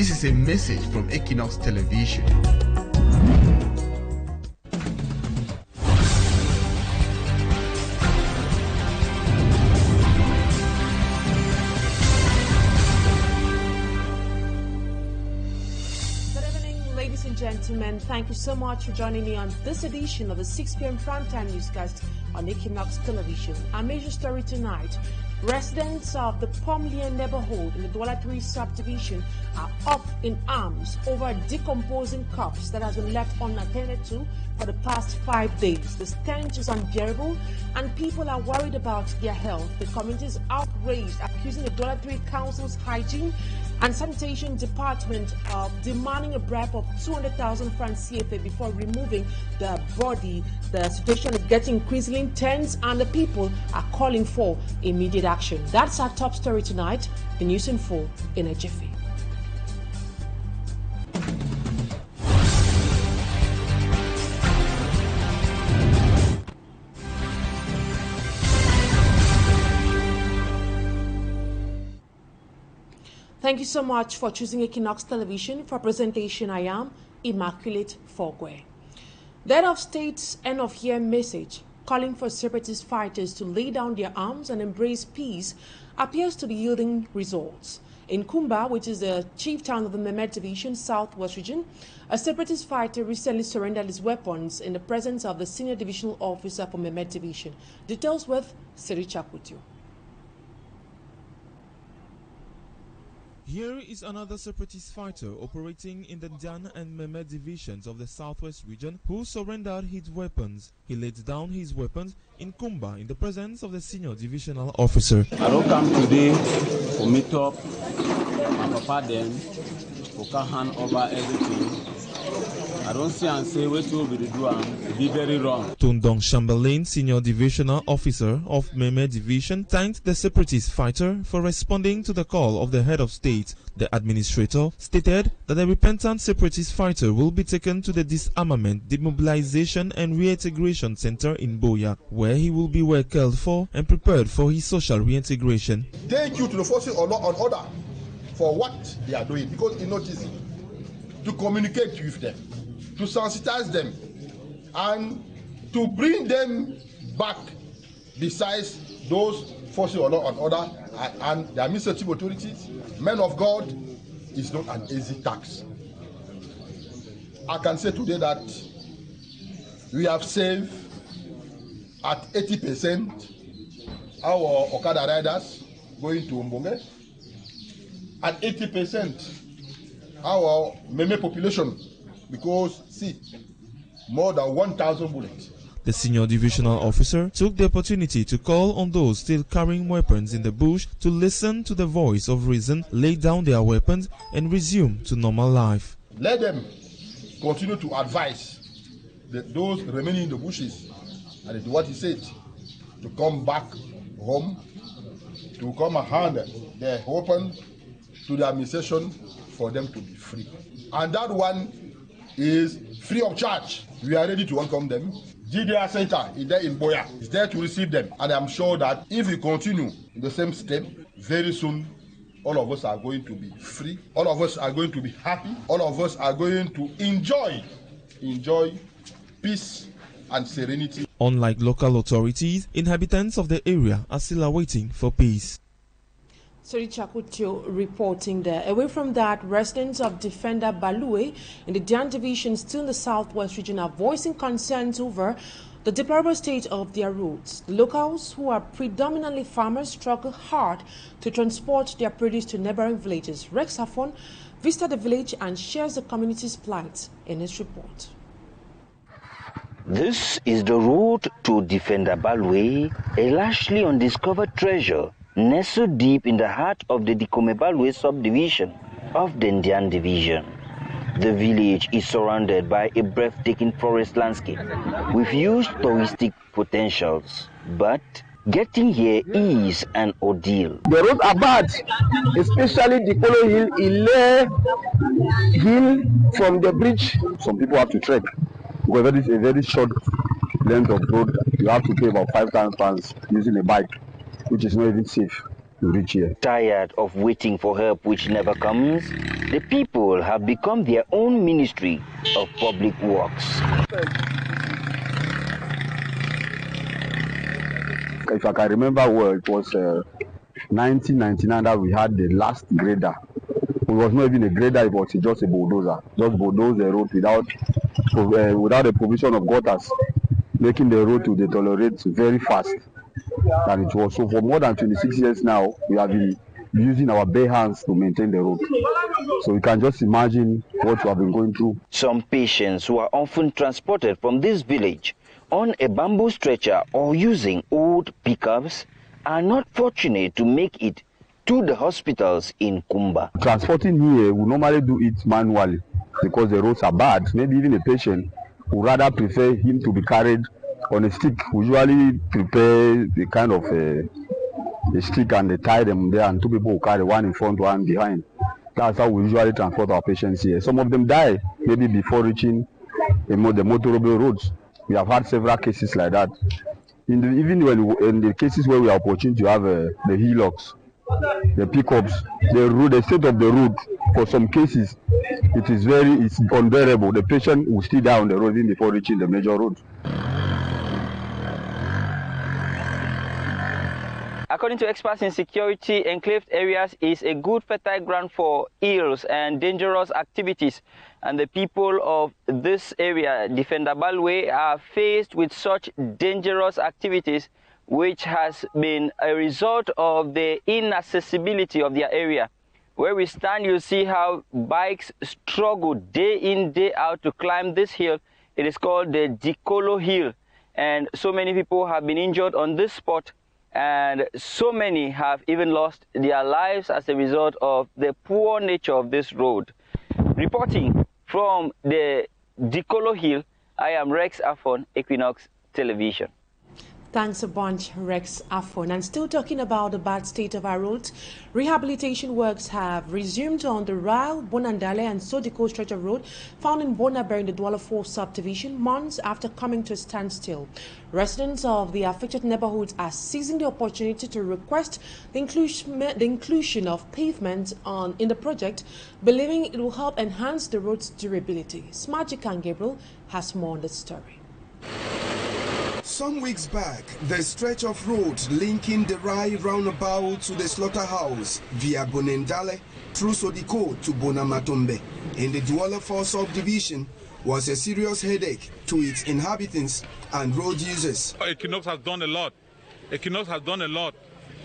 This is a message from Equinoxe Television. Ladies and gentlemen, thank you so much for joining me on this edition of the 6 p.m. primetime newscast on Equinoxe Television. Our major story tonight: residents of the Pomlier neighborhood in the Douala 3 subdivision are up in arms over a decomposing corpse that has been left unattended to for the past 5 days. The stench is unbearable and people are worried about their health. The community is outraged, accusing the Douala 3 Council's hygiene and sanitation department of demanding a bribe of 200,000 francs CFA before removing the body. The situation is getting increasingly tense and the people are calling for immediate action. That's our top story tonight. The news in full in a jiffy. Thank you so much for choosing Equinoxe Television. For presentation, I am Immaculate Fogwe. The head of state's end-of-year message calling for separatist fighters to lay down their arms and embrace peace appears to be yielding results. In Kumba, which is the chief town of the Memed Division, Southwest Region, a separatist fighter recently surrendered his weapons in the presence of the senior divisional officer for Memed Division. Details with Siri Chakutio. Here is another separatist fighter operating in the Dan and Memed divisions of the Southwest region who surrendered his weapons. He laid down his weapons in Kumba in the presence of the senior divisional officer. I don't come today to meet up my papa then, who can hand over everything. I don't see and say what will be the do and be very wrong. Tundong Chamberlain, senior divisional officer of Memed division, thanked the separatist fighter for responding to the call of the head of state. The administrator stated that the repentant separatist fighter will be taken to the Disarmament, Demobilization and Reintegration Center in Biya, where he will be well cared for and prepared for his social reintegration. Thank you to the forces on order for what they are doing, because it's not easy to communicate with them, to sensitize them, and to bring them back besides those forces on order and the administrative authorities. Men of God is not an easy task. I can say today that we have saved at 80% our Okada riders going to Mbonge, at 80% our Meme population, because see, more than 1,000 bullets. The senior divisional officer took the opportunity to call on those still carrying weapons in the bush to listen to the voice of reason, lay down their weapons and resume to normal life. Let them continue to advise those remaining in the bushes, and what he said, to come back home, to come and hand their weapon to the administration for them to be free. And that one is free of charge. We are ready to welcome them. GDR Center is there in Biya. It's there to receive them. And I'm sure that if we continue in the same step, very soon all of us are going to be free. All of us are going to be happy. All of us are going to enjoy peace and serenity. Unlike local authorities, inhabitants of the area are still awaiting for peace. Sori Chakutio reporting there. Away from that, residents of Defender Balue in the Dan Division, still in the Southwest region, are voicing concerns over the deplorable state of their roads. The locals, who are predominantly farmers, struggle hard to transport their produce to neighboring villages. Rex Hafon visited the village and shares the community's plight in his report. This is the road to Defender Balwe, a largely undiscovered treasure nestled deep in the heart of the Balwe subdivision of the Indian division. The village is surrounded by a breathtaking forest landscape with huge touristic potentials, but getting here is an ordeal. The roads are bad, especially the Polo hill from the bridge. Some people have to trek because that is a very short length of road. You have to pay about £5,000 using a bike, which is not even safe. to reach here. Tired of waiting for help which never comes, the people have become their own ministry of public works. If I can remember well, it was 1999 that we had the last grader. It was not even a grader, it was just a bulldozer. Just bulldoze the road without the provision of gutters, making the road to deteriorate very fast. And it was so for more than 26 years now, we have been using our bare hands to maintain the road. So you can just imagine what we have been going through. Some patients who are often transported from this village on a bamboo stretcher or using old pickups are not fortunate to make it to the hospitals in Kumba. Transporting here, we normally do it manually because the roads are bad. Maybe even a patient would rather prefer him to be carried on a stick. We usually prepare the kind of a stick and they tie them there, and two people will carry one in front, one behind. That's how we usually transport our patients here. Some of them die maybe before reaching the motorable roads. We have had several cases like that. Even when in the cases where we are opportunity to have the Equinoxe, the pickups, the state of the road, for some cases, it's unbearable. The patient will still die on the road even before reaching the major road. According to experts in security, enclaved areas is a good fertile ground for ills and dangerous activities. And the people of this area, Defender Balwe, are faced with such dangerous activities, which has been a result of the inaccessibility of their area. Where we stand, you see how bikes struggle day in, day out to climb this hill. It is called the Dikolo Hill. And so many people have been injured on this spot. And so many have even lost their lives as a result of the poor nature of this road. Reporting from the Dikolo Hill, I am Rex Afon, Equinoxe Television. Thanks a bunch, Rex Afon. And still talking about the bad state of our roads, rehabilitation works have resumed on the Rail, Bonandale and Sodiko stretch of road found in Bonaber in the Douala 4 subdivision months after coming to a standstill. Residents of the affected neighborhoods are seizing the opportunity to request the inclusion of pavement in the project, believing it will help enhance the road's durability. Smajikan Gabriel has more on the story. Some weeks back, the stretch of road linking the Rai roundabout to the slaughterhouse via Bonendale through Sodiko to Bonamatombe in the Douala 4 subdivision was a serious headache to its inhabitants and road users. Equinoxe has done a lot. Equinoxe has done a lot.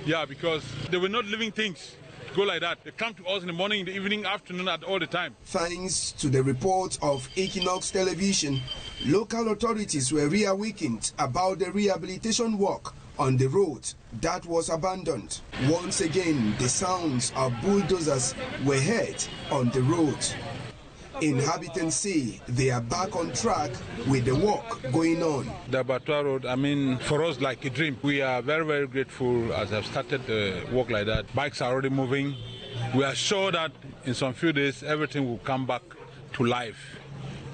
Yeah, because they were not living things go like that. They come to us in the morning, in the evening, afternoon, at all the time. Thanks to the report of Equinoxe Television, local authorities were reawakened about the rehabilitation work on the road that was abandoned. Once again, the sounds of bulldozers were heard on the road. Inhabitants say they are back on track with the work going on. The Abattoir Road, I mean, for us like a dream. We are very, very grateful as I've started work like that. Bikes are already moving. We are sure that in some few days everything will come back to life.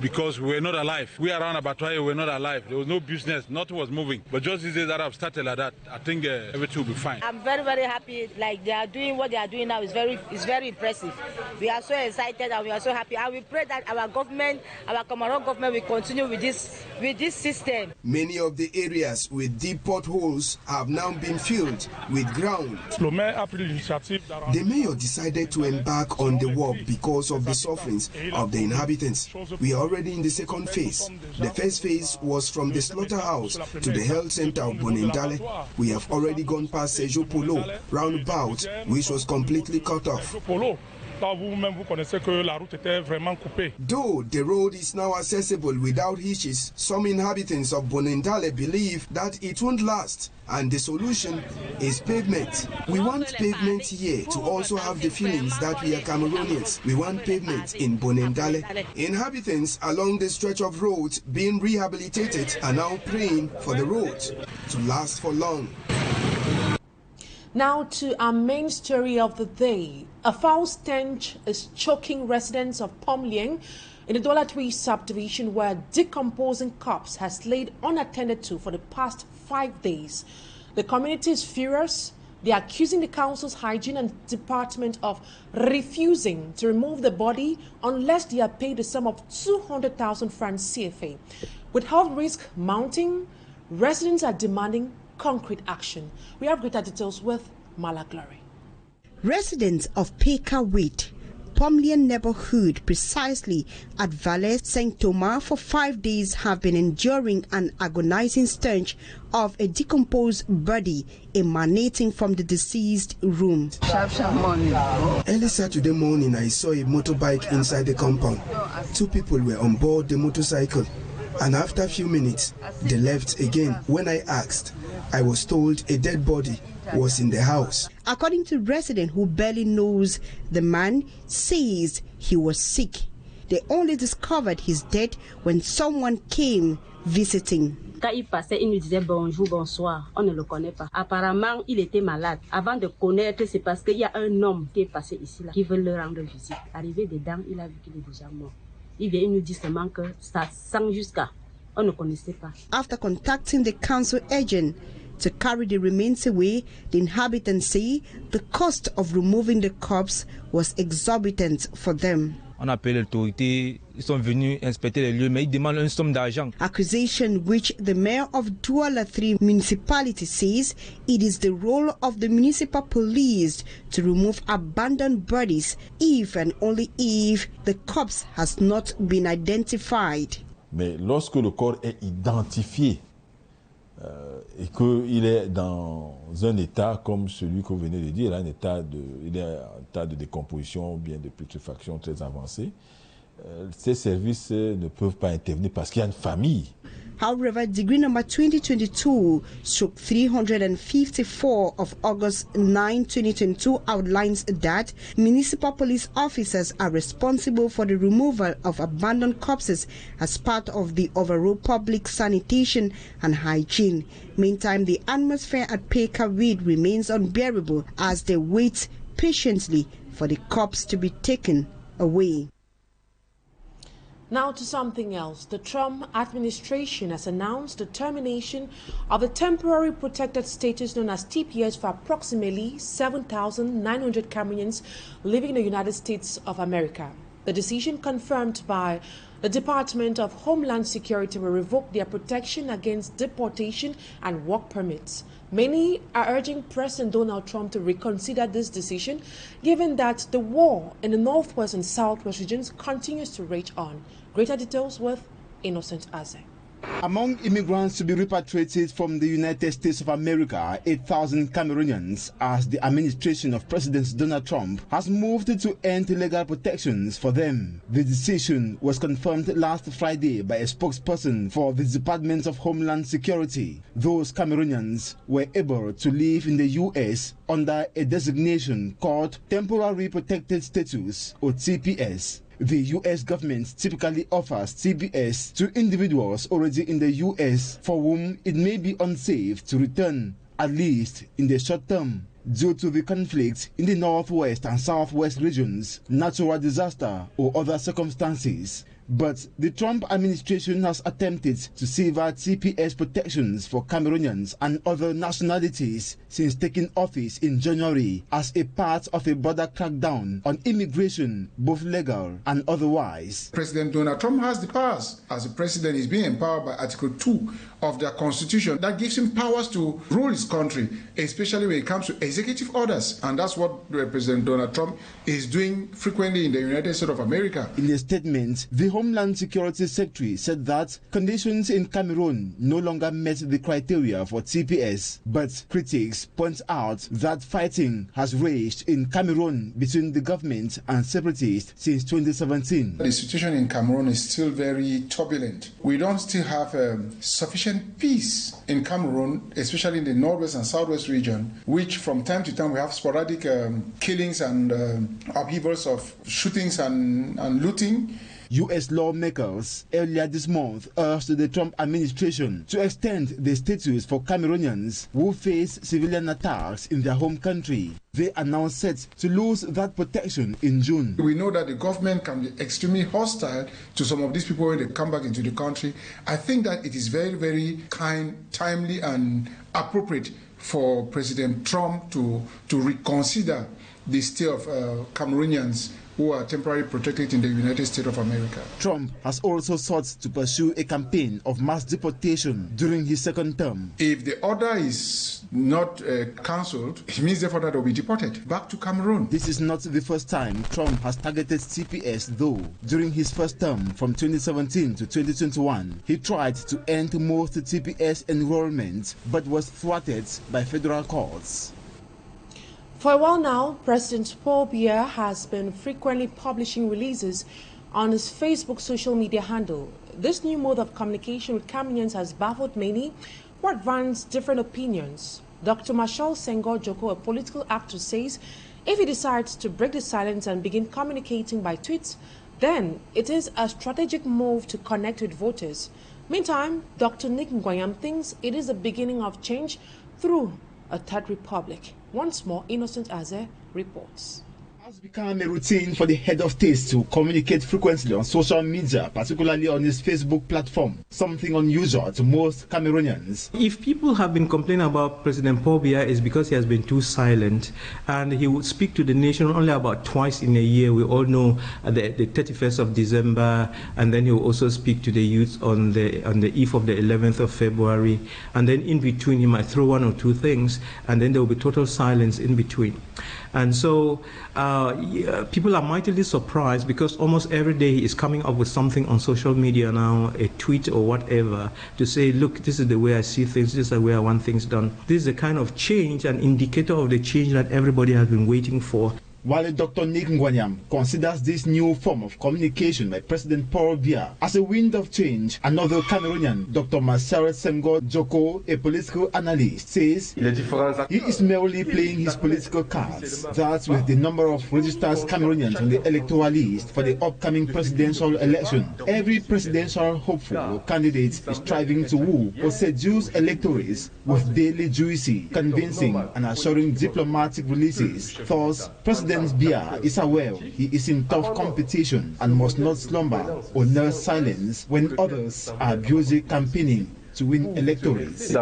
Because we're not alive. We around Abattoir, we're not alive. There was no business, nothing was moving. But just these days that I've started like that, I think everything will be fine. I'm very, very happy. Like they are doing what they are doing now is very impressive. We are so excited and we are so happy. And we pray that our government, our Cameroon government will continue with this system. Many of the areas with deep potholes have now been filled with ground. The mayor decided to embark on the work because of the sufferings of the inhabitants. We are already in the second phase. The first phase was from the slaughterhouse to the health center of Bonendale. We have already gone past Sejo Polo roundabout, which was completely cut off. Though the road is now accessible without hitches, some inhabitants of Bonendale believe that it won't last, and the solution is pavement. We want pavement here to also have the feelings that we are Cameroonians. We want pavement in Bonendale. Inhabitants along the stretch of road being rehabilitated are now praying for the road to last for long. Now to our main story of the day. A foul stench is choking residents of Pomlieng in the Douala 3 subdivision, where decomposing corpse has laid unattended to for the past 5 days. The community is furious They are accusing the council's hygiene and department of refusing to remove the body unless they are paid a sum of 200,000 francs CFA. With health risk mounting, residents are demanding concrete action. We have greater details with Mala Glory. Residents of Pekawit, Pomlien neighborhood, precisely at Valais Saint Thomas, for 5 days have been enduring an agonizing stench of a decomposed body emanating from the deceased room. Early Saturday morning, I saw a motorbike inside the compound. 2 people were on board the motorcycle, and after a few minutes, they left again. When I asked, I was told a dead body was in the house. According to a resident who barely knows the man, says he was sick. They only discovered his death when someone came visiting. Quand il passait, il nous disait bonjour, bonsoir. On ne le connaît pas. Apparemment, il était malade. Avant de connaître, c'est parce qu'il y a un homme qui est passé ici, là, qui veut le rendre visite. Arrivé dedans, il a vu qu'il est déjà mort. Il vient, il nous dit seulement que ça sent jusqu'à. On ne connaissait pas. After contacting the council agent to carry the remains away, the inhabitants say the cost of removing the corpse was exorbitant for them. On appelle l'autorité, ils sont venus inspecter les lieux, mais ils demandent une somme d'argent. Accusation which the mayor of Douala 3 municipality says it is the role of the municipal police to remove abandoned bodies if and only if the corpse has not been identified. Mais lorsque le corps est identifié et qu'il est dans un état comme celui que vous venez de dire, il est en état de décomposition ou bien de putréfaction très avancé, ces services ne peuvent pas intervenir parce qu'il y a une famille. However, Degree number 2022/354 of August 9, 2022 outlines that municipal police officers are responsible for the removal of abandoned corpses as part of the overall public sanitation and hygiene. Meantime, the atmosphere at Pekawit remains unbearable as they wait patiently for the corpse to be taken away. Now to something else. The Trump administration has announced the termination of the temporary protected status known as TPS for approximately 7,900 Cameroonians living in the United States of America. The decision, confirmed by the Department of Homeland Security, will revoke their protection against deportation and work permits. Many are urging President Donald Trump to reconsider this decision, given that the war in the northwest and southwest regions continues to rage on. Greater details with Innocent Aze. Among immigrants to be repatriated from the United States of America, 8,000 Cameroonians, as the administration of President Donald Trump has moved to end legal protections for them. The decision was confirmed last Friday by a spokesperson for the Department of Homeland Security. Those Cameroonians were able to live in the U.S. under a designation called Temporary Protected Status, or TPS. The U.S. government typically offers TPS to individuals already in the U.S. for whom it may be unsafe to return, at least in the short term, due to the conflict in the northwest and southwest regions, natural disaster, or other circumstances. But the Trump administration has attempted to sever TPS protections for Cameroonians and other nationalities since taking office in January as a part of a border crackdown on immigration, both legal and otherwise. President Donald Trump has the powers. As the president, is being empowered by Article 2 of the Constitution that gives him powers to rule his country, especially when it comes to executive orders. And that's what President Donald Trump is doing frequently in the United States of America. In a statement, the Homeland Security Secretary said that conditions in Cameroon no longer met the criteria for TPS, but critics point out that fighting has raged in Cameroon between the government and separatists since 2017. The situation in Cameroon is still very turbulent. We don't still have sufficient peace in Cameroon, especially in the northwest and southwest region, which from time to time we have sporadic killings and upheavals of shootings and looting. U.S. lawmakers earlier this month urged the Trump administration to extend the status for Cameroonians who face civilian attacks in their home country. They are now set to lose that protection in June. We know that the government can be extremely hostile to some of these people when they come back into the country. I think that it is very, very kind, timely, and appropriate for President Trump to reconsider the stay of Cameroonians who are temporarily protected in the United States of America. Trump has also sought to pursue a campaign of mass deportation during his second term. If the order is not cancelled, it means therefore that they will be deported back to Cameroon. This is not the first time Trump has targeted CPS, though. During his first term from 2017 to 2021, he tried to end most CPS enrollment but was thwarted by federal courts. For a while now, President Paul Biya has been frequently publishing releases on his Facebook social media handle. This new mode of communication with Cameroonians has baffled many who advance different opinions. Dr. Marshall Senghor Joko, a political actor, says if he decides to break the silence and begin communicating by tweets, then it is a strategic move to connect with voters. Meantime, Dr. Nick Ngoyam thinks it is the beginning of change through a third republic. Once more, Innocent Aze reports. It has become a routine for the head of state to communicate frequently on social media, particularly on his Facebook platform, something unusual to most Cameroonians. If people have been complaining about President Paul Biya, it's because he has been too silent, and he would speak to the nation only about twice in a year. We all know the 31st of December, and then he will also speak to the youth on the eve of the 11th of February, and then in between he might throw one or two things, and then there will be total silence in between. And so people are mightily surprised because almost every day he is coming up with something on social media now, a tweet or whatever, to say, look, this is the way I see things, this is the way I want things done. This is a kind of change, an indicator of the change that everybody has been waiting for. While Dr. Nick Ngoyam considers this new form of communication by President Paul Biya as a wind of change, another Cameroonian, Dr. Marshall Senghor Joko, a political analyst, says he is merely playing his political cards. That's with the number of registered Cameroonians on the electoral list for the upcoming presidential election. Every presidential hopeful candidate is striving to woo or seduce electorates with daily juicy, convincing and assuring diplomatic releases. Thus, President Biya is aware he is in tough competition and must not slumber or nurse silence when others are busy campaigning to win electorates.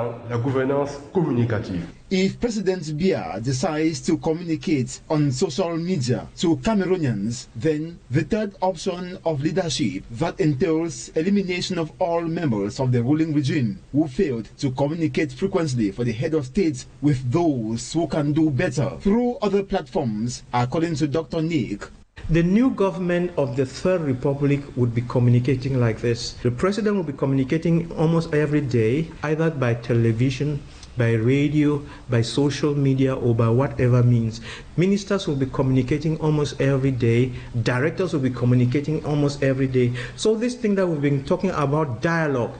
If President Biya decides to communicate on social media to Cameroonians, then the third option of leadership that entails elimination of all members of the ruling regime who failed to communicate frequently for the head of state with those who can do better through other platforms, according to Dr. Nick. The new government of the Third Republic would be communicating like this. The president will be communicating almost every day, either by television, by radio, by social media, or by whatever means. Ministers will be communicating almost every day. Directors will be communicating almost every day. So this thing that we've been talking about, dialogue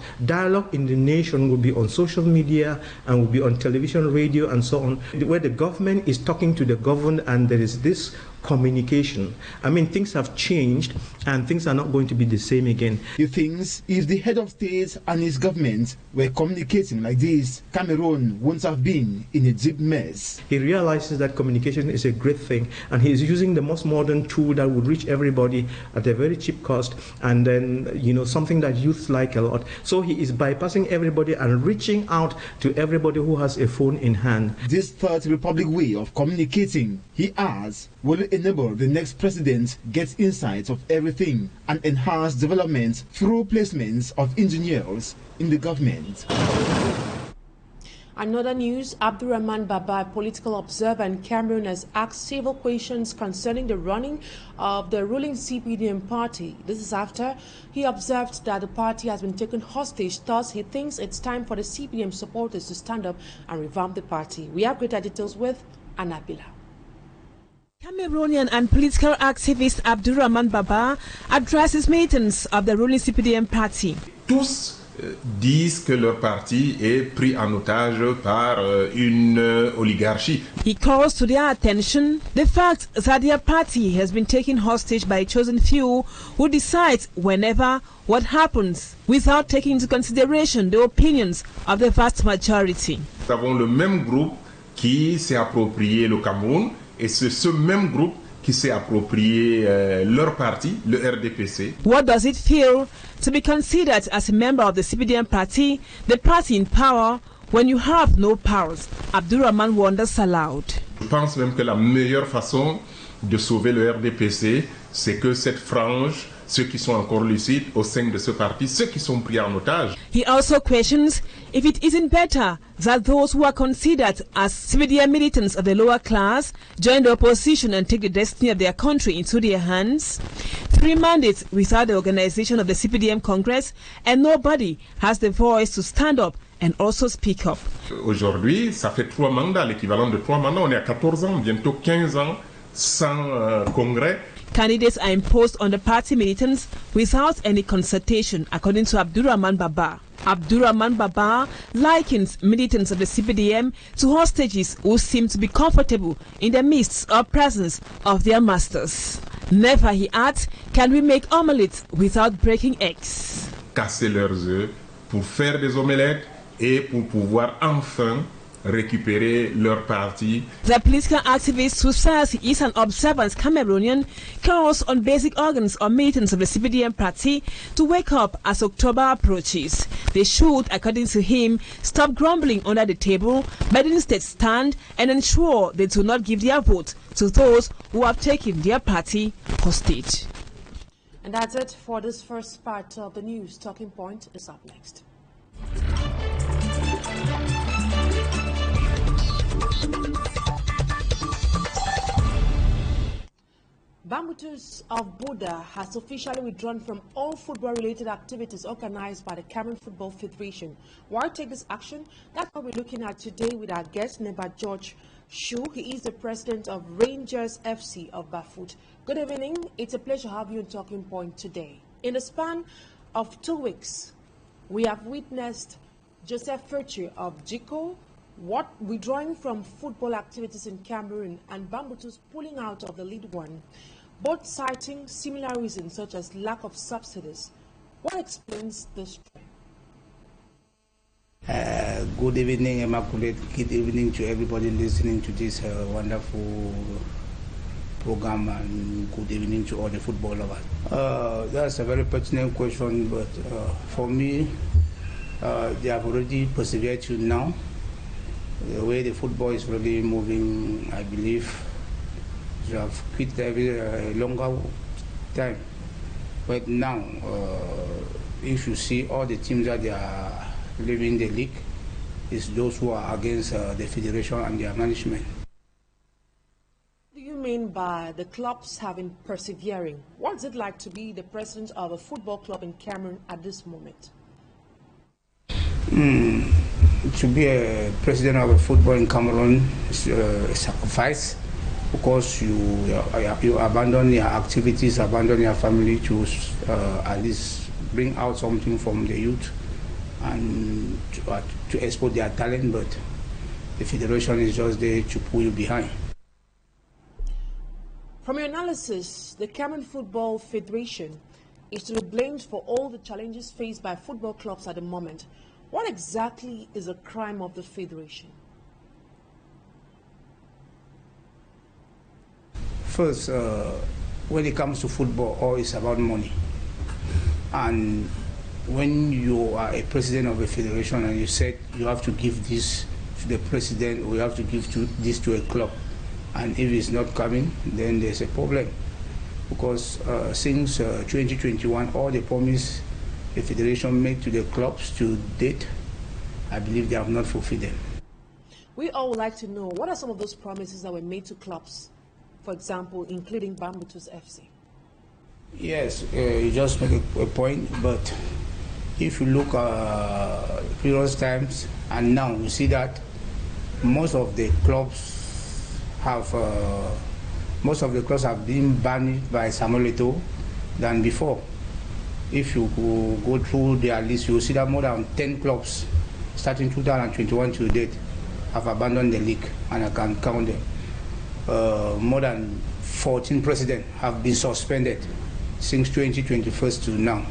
in the nation will be on social media and will be on television, radio, and so on, where the government is talking to the governed, and there is this communication. I mean, things have changed and things are not going to be the same again. He thinks if the head of state and his government were communicating like this, Cameroon wouldn't have been in a deep mess. He realizes that communication is a great thing, and he is using the most modern tool that would reach everybody at a very cheap cost, and then, you know, something that youth like a lot. So he is bypassing everybody and reaching out to everybody who has a phone in hand. This Third Republic way of communicating, he adds, will enable the next president get insights of everything and enhance development through placements of engineers in the government. Another news, Abdurrahman Baba, a political observer in Cameroon, has asked several questions concerning the running of the ruling CPDM party. This is after he observed that the party has been taken hostage. Thus, he thinks it's time for the CPDM supporters to stand up and revamp the party. We have greater details with Anabila. Cameroonian and political activist Abdurrahman Baba addresses meetings of the ruling CPDM party. Tous disent que leur parti est pris en otage par une oligarchie. He calls to their attention the fact that their party has been taken hostage by a chosen few who decide whenever what happens without taking into consideration the opinions of the vast majority. Nous avons le même groupe qui s'est approprié le Cameroun, et c'est ce même groupe qui s'est approprié leur parti, le RDPC. What does it feel to be considered as a member of the CPDM party, the party in power, when you have no powers, Abdurrahman wonders aloud. Je pense même que la meilleure façon de sauver le RDPC, c'est que cette frange, ceux qui sont encore lucides au sein de ce parti, ceux qui sont pris en otage. He also questions if it isn't better that those who are considered as CPDM militants of the lower class join the opposition and take the destiny of their country into their hands. 3 mandates without the organization of the CPDM Congress, and nobody has the voice to stand up and also speak up. Aujourd'hui, ça fait 3 mandats, l'équivalent de 3 mandats. On est à 14 ans, bientôt 15 ans sans congrès. Candidates are imposed on the party militants without any consultation, according to Abdurrahman Baba. Abdurrahman Baba likens militants of the CPDM to hostages who seem to be comfortable in the midst or presence of their masters. Never, he adds, can we make omelettes without breaking eggs. Casser leurs œufs pour faire des omelettes et pour pouvoir enfin récupérer leur parti. The political activist who says he is an observant Cameroonian calls on basic organs or militants of the CPDM party to wake up as October approaches. They should, according to him, stop grumbling under the table, but instead stand and ensure they do not give their vote to those who have taken their party hostage. And that's it for this first part of the news. Talking Point is up next. Bafut of Buda has officially withdrawn from all football-related activities organized by the Cameroon Football Federation. Why take this action? That's what we're looking at today with our guest, NEBA George SHU. He is the president of Rangers FC of Bafut. Good evening. It's a pleasure to have you on Talking Point today. In the span of 2 weeks, we have witnessed Joseph Furtier of JICO withdrawing from football activities in Cameroon and Bambutu's pulling out of the League One, both citing similar reasons such as lack of subsidies. What explains this trend? Good evening, Immaculate. Good evening to everybody listening to this wonderful program, and good evening to all the football lovers. That's a very pertinent question, but for me, they have already persevered to now. The way the football is really moving, I believe you have quit every longer time. But now, if you see all the teams that they are leaving the league, it's those who are against the federation and their management. What do you mean by the clubs having persevering? What's it like to be the president of a football club in Cameroon at this moment? To be a president of a football in Cameroon is a sacrifice, because you abandon your activities, abandon your family to at least bring out something from the youth and to export their talent, but the federation is just there to pull you behind. From your analysis, the Cameroon Football Federation is to be blamed for all the challenges faced by football clubs at the moment. What exactly is a crime of the federation? First, when it comes to football, all is about money. And when you are a president of a federation and you said you have to give this to the president, or you have to give this to a club, and if it's not coming, then there's a problem. Because since 2021, all the promise the federation made to the clubs to date, I believe they have not fulfilled them. We all would like to know, what are some of those promises that were made to clubs, for example, including Bambutu's FC? Yes, you just make a point, but if you look at previous times and now, you see that most of the clubs have been banned by Samuel Eto'o than before. If you go through their list, you'll see that more than 10 clubs, starting 2021 to date, have abandoned the league, and I can count them. More than 14 presidents have been suspended since 2021 to now.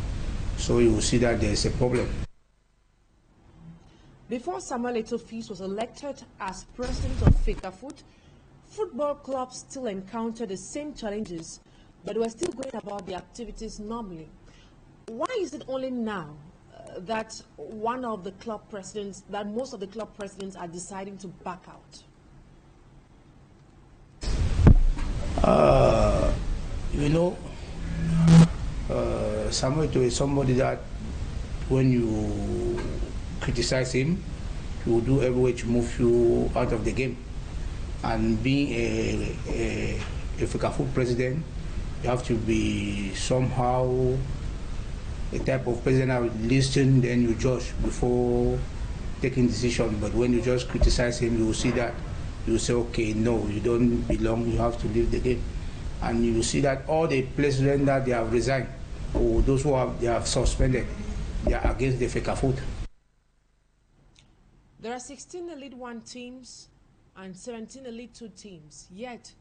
So you will see that there is a problem. Before Samuel Eto'o was elected as president of Bafut, football clubs still encountered the same challenges, but were still going about their activities normally. Why is it only now that one of the club presidents, that most of the club presidents are deciding to back out? You know, Samuel is somebody that when you criticize him, he will do every way to move you out of the game. And being a FECAFOOT president, you have to be somehow a type of president that would listen, then you judge before taking decision. But when you just criticize him, you will see that, you will say, okay, no, you don't belong, you have to leave the game. And you will see that all the presidents that they have resigned, or those who they have suspended, they are against the FECAFOOT. There are 16 Elite 1 teams and 17 Elite 2 teams, yet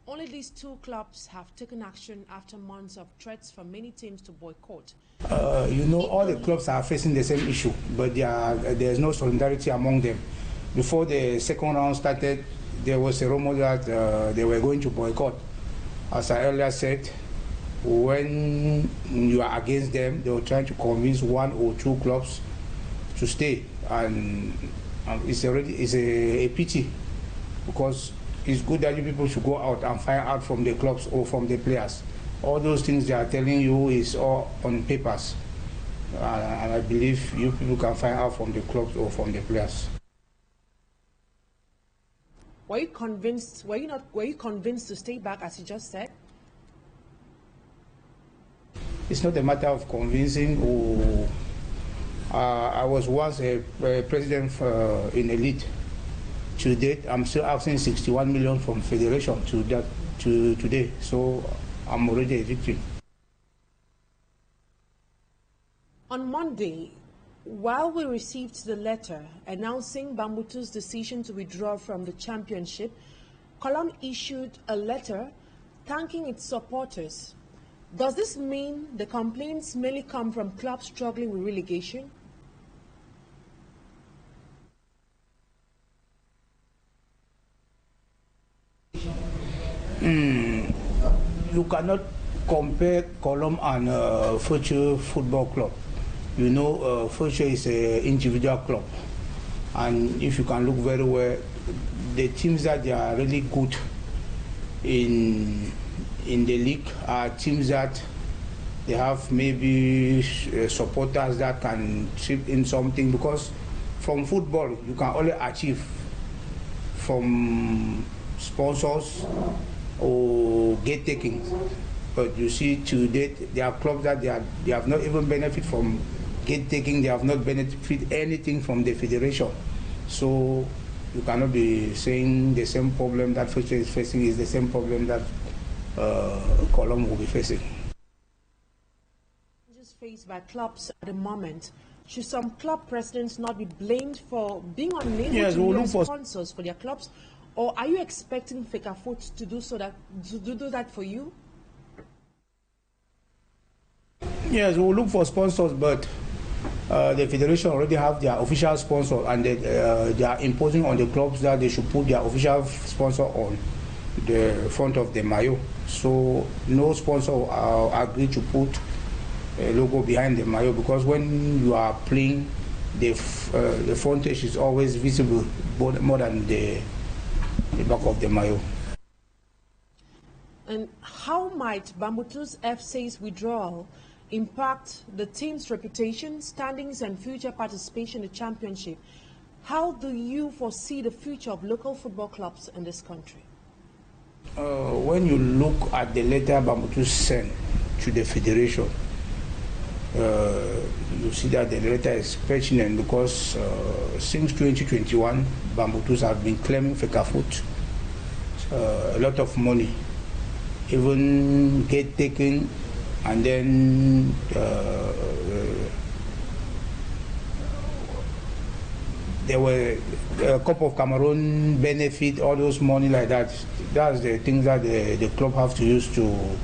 only these two clubs have taken action after months of threats from many teams to boycott. You know, all the clubs are facing the same issue, but there's no solidarity among them. Before the second round started, there was a rumor that they were going to boycott. As I earlier said, when you are against them, they were trying to convince one or two clubs to stay, and it's a pity, because it's good that you people should go out and find out from the clubs or from the players. All those things they are telling you is all on papers, and I believe you people can find out from the clubs or from the players. Were you convinced? Were you convinced to stay back, as you just said? It's not a matter of convincing. Or I was once a president in Elite. To date, I'm still asking 61 million from Federation to today. So I'm already a victim. On Monday, while we received the letter announcing Bambutu's decision to withdraw from the championship, Column issued a letter thanking its supporters. Does this mean the complaints mainly come from clubs struggling with relegation? You cannot compare Column and Future Football Club. You know, Future is an individual club, and if you can look very well, the teams that they are really good in the league are teams that they have maybe supporters that can chip in something, because from football you can only achieve from sponsors or gate taking. But you see, to date, there are clubs that they have not even benefit from gate taking, they have not benefit anything from the federation. So you cannot be saying the same problem that Future is facing is the same problem that Column will be facing. Faced by clubs at the moment, should some club presidents not be blamed for being unable to raise sponsors for their clubs, or are you expecting FECAFOOT to do that for you? Yes, we'll look for sponsors, but the federation already have their official sponsor, and they are imposing on the clubs that they should put their official sponsor on the front of the maillot. So no sponsor agree to put a logo behind the maillot, because when you are playing, the frontage is always visible more than the back of the maillot. And how might Bambutu's FC's withdrawal impact the team's reputation, standings, and future participation in the championship? How do you foresee the future of local football clubs in this country? When you look at the letter Bambutu sent to the federation, you see that the letter is pertinent, because since 2021, Bambutus have been claiming FECAFOOT a lot of money, even gate taking, and then there were a couple of Cameroon benefit, all those money like that. That's the things that the club have to use to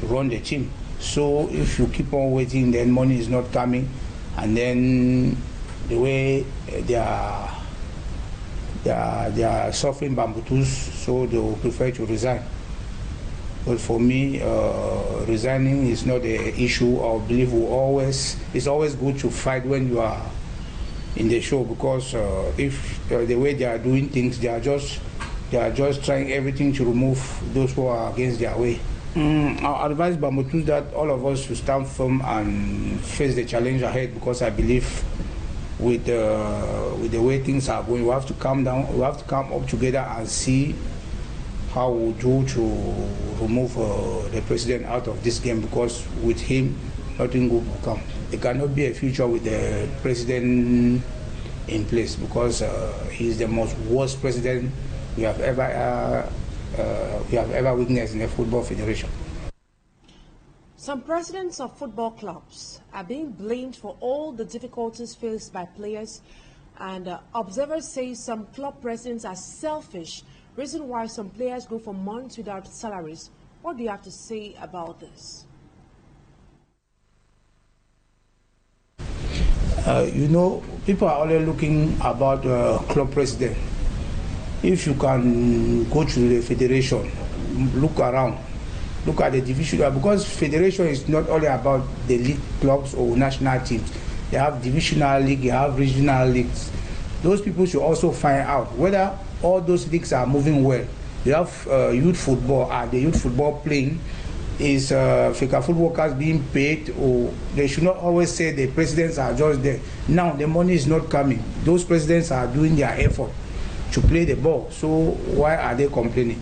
run the team. So if you keep on waiting, then money is not coming, and then the way they are suffering Bambutus, so they will prefer to resign. But for me, resigning is not an issue. I believe it's always good to fight when you are in the show, because if the way they are doing things, they are just trying everything to remove those who are against their way. I advise Bafut that all of us should stand firm and face the challenge ahead, because I believe with the way things are going, we have to calm down, we have to come up together and see how we do to remove the president out of this game, because with him, nothing good will come. There cannot be a future with the president in place, because he's the most worst president we have ever witnessed in the football federation. Some presidents of football clubs are being blamed for all the difficulties faced by players, and observers say some club presidents are selfish, reason why some players go for months without salaries. What do you have to say about this? You know, people are always looking about club president. If you can go to the federation, look around, look at the division, because federation is not only about the league clubs or national teams. They have divisional league, they have regional leagues. Those people should also find out whether all those leagues are moving well. They have youth football. Are the youth football playing? Is FICA football workers being paid? Or they should not always say the presidents are just there. Now the money is not coming. Those presidents are doing their effort to play the ball. So why are they complaining?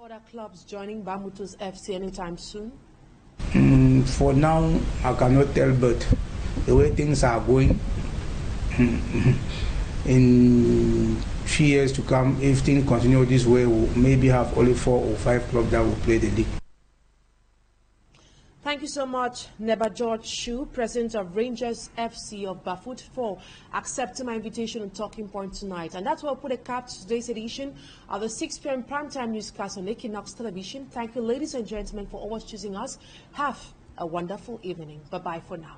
Other clubs joining Bafut's FC anytime soon? For now, I cannot tell, but the way things are going, in 3 years to come, if things continue this way, we'll maybe have only 4 or 5 clubs that will play the league. Thank you so much, NEBA George SHU, President of Rangers FC of Bafut, for accepting my invitation on Talking Point tonight. And that's where we'll put a cap to today's edition of the 6 p.m. primetime newscast on Equinoxe Television. Thank you, ladies and gentlemen, for always choosing us. Have a wonderful evening. Bye-bye for now.